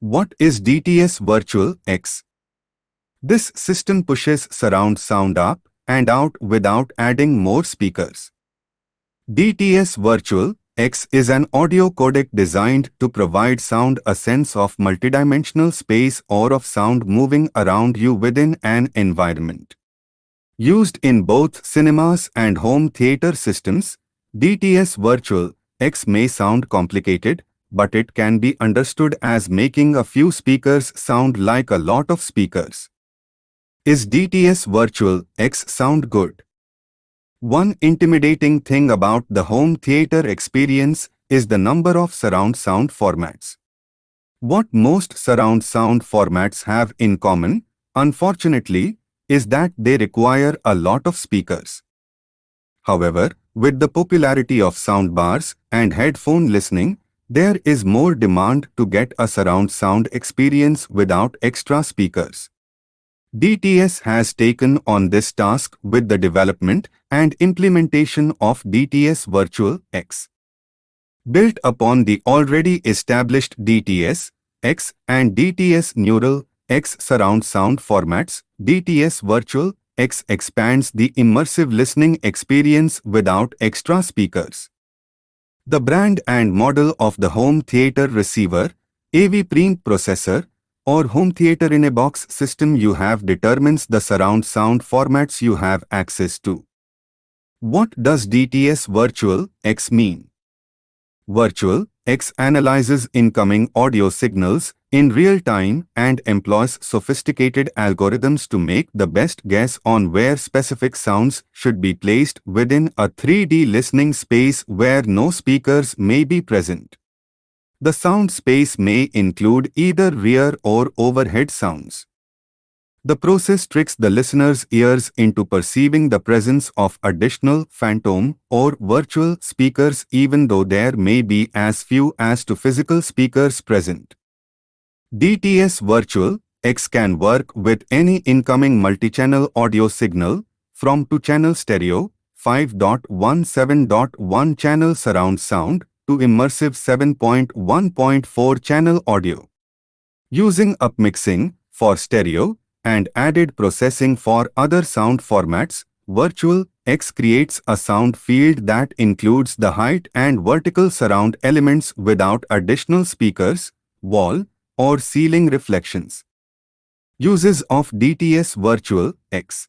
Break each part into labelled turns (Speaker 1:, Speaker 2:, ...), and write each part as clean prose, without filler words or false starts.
Speaker 1: What is DTS Virtual X? This system pushes surround sound up and out without adding more speakers. DTS Virtual X is an audio codec designed to provide sound a sense of multidimensional space or of sound moving around you within an environment. Used in both cinemas and home theater systems, DTS Virtual X may sound complicated, but it can be understood as making a few speakers sound like a lot of speakers. Is DTS Virtual X sound good? One intimidating thing about the home theater experience is the number of surround sound formats. What most surround sound formats have in common, unfortunately, is that they require a lot of speakers. However, with the popularity of soundbars and headphone listening, there is more demand to get a surround sound experience without extra speakers. DTS has taken on this task with the development and implementation of DTS Virtual X. Built upon the already established DTS X and DTS Neural X surround sound formats, DTS Virtual X expands the immersive listening experience without extra speakers. The brand and model of the home theater receiver, AV Prime processor, or home theater in a box system you have determines the surround sound formats you have access to. What does DTS Virtual X mean? Virtual X analyzes incoming audio signals in real time and employs sophisticated algorithms to make the best guess on where specific sounds should be placed within a 3D listening space where no speakers may be present. The sound space may include either rear or overhead sounds. The process tricks the listener's ears into perceiving the presence of additional phantom or virtual speakers even though there may be as few as 2 physical speakers present. DTS Virtual X can work with any incoming multi-channel audio signal, from 2-channel stereo, 5.17.1 channel surround sound, to immersive 7.1.4 channel audio. Using upmixing for stereo and added processing for other sound formats, Virtual X creates a sound field that includes the height and vertical surround elements without additional speakers, wall, or ceiling reflections. Uses of DTS Virtual X.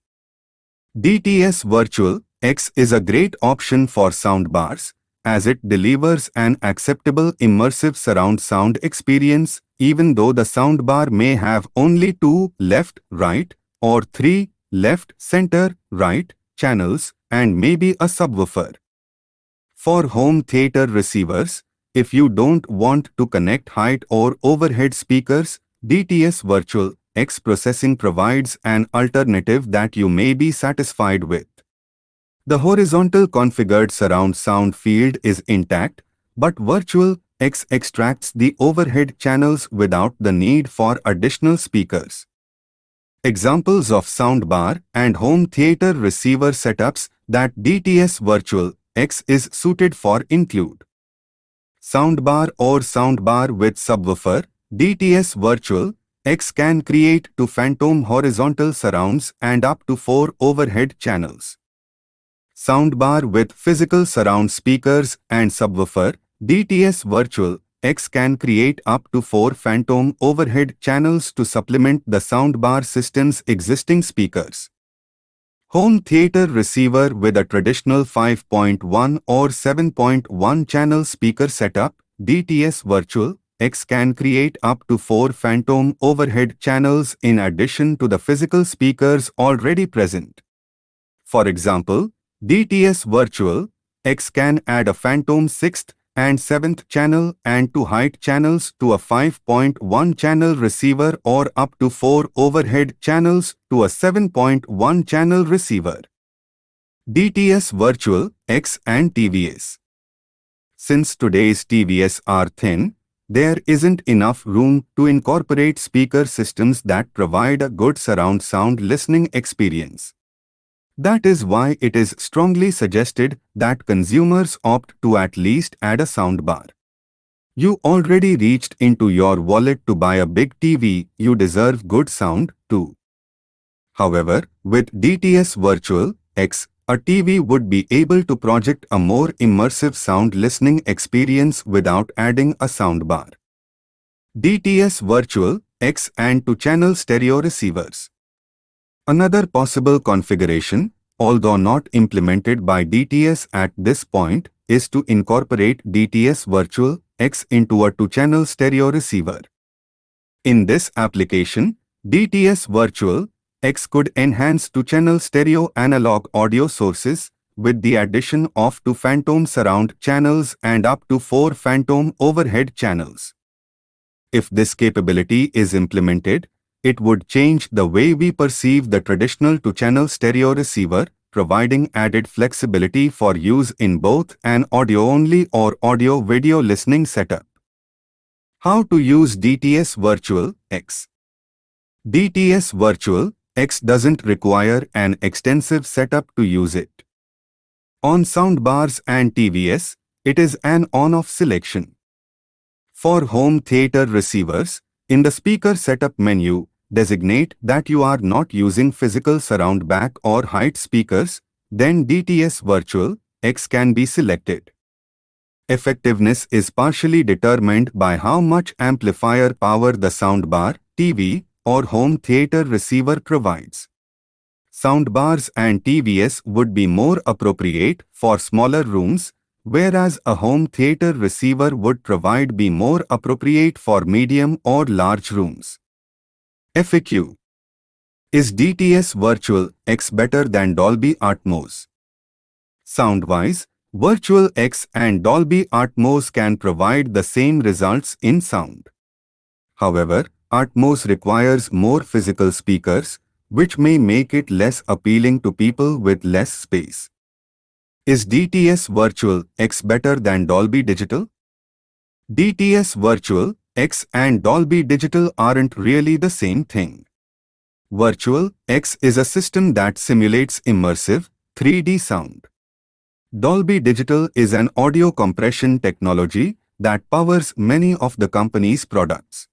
Speaker 1: DTS Virtual X is a great option for soundbars, as it delivers an acceptable immersive surround sound experience, even though the soundbar may have only 2 left, right, or 3 left, center, right channels, and maybe a subwoofer. For home theater receivers, if you don't want to connect height or overhead speakers, DTS Virtual X processing provides an alternative that you may be satisfied with. The horizontal configured surround sound field is intact, but Virtual X extracts the overhead channels without the need for additional speakers. Examples of soundbar and home theater receiver setups that DTS Virtual X is suited for include soundbar or soundbar with subwoofer. DTS Virtual X can create 2 phantom horizontal surrounds and up to 4 overhead channels. Soundbar with physical surround speakers and subwoofer. DTS Virtual X can create up to 4 phantom overhead channels to supplement the soundbar system's existing speakers. Home theater receiver with a traditional 5.1 or 7.1 channel speaker setup. DTS Virtual X can create up to 4 phantom overhead channels in addition to the physical speakers already present. For example, DTS Virtual X can add a phantom 6th and 7th channel and 2 height channels to a 5.1 channel receiver or up to 4 overhead channels to a 7.1 channel receiver. DTS Virtual X and TVS. Since today's TVS are thin, there isn't enough room to incorporate speaker systems that provide a good surround sound listening experience. That is why it is strongly suggested that consumers opt to at least add a soundbar. You already reached into your wallet to buy a big TV, you deserve good sound too. However, with DTS Virtual X, a TV would be able to project a more immersive sound listening experience without adding a soundbar. DTS Virtual X and 2-channel stereo receivers. Another possible configuration, although not implemented by DTS at this point, is to incorporate DTS Virtual X into a 2-channel stereo receiver. In this application, DTS Virtual X could enhance 2-channel stereo analog audio sources with the addition of 2 phantom surround channels and up to 4 phantom overhead channels. If this capability is implemented, it would change the way we perceive the traditional 2-channel stereo receiver, providing added flexibility for use in both an audio-only or audio-video listening setup. How to use DTS Virtual X? DTS Virtual X doesn't require an extensive setup to use it. On soundbars and TVS, it is an on-off selection. For home theater receivers, in the speaker setup menu, designate that you are not using physical surround back or height speakers, then DTS Virtual X can be selected. Effectiveness is partially determined by how much amplifier power the soundbar, TV, or home theater receiver provides. Soundbars and TVS would be more appropriate for smaller rooms, whereas a home theater receiver would be more appropriate for medium or large rooms. FAQ. Is DTS Virtual X better than Dolby Atmos? Sound-wise, Virtual X and Dolby Atmos can provide the same results in sound. However, Atmos requires more physical speakers, which may make it less appealing to people with less space. Is DTS Virtual X better than Dolby Digital? DTS Virtual X and Dolby Digital aren't really the same thing. Virtual X is a system that simulates immersive, 3D sound. Dolby Digital is an audio compression technology that powers many of the company's products.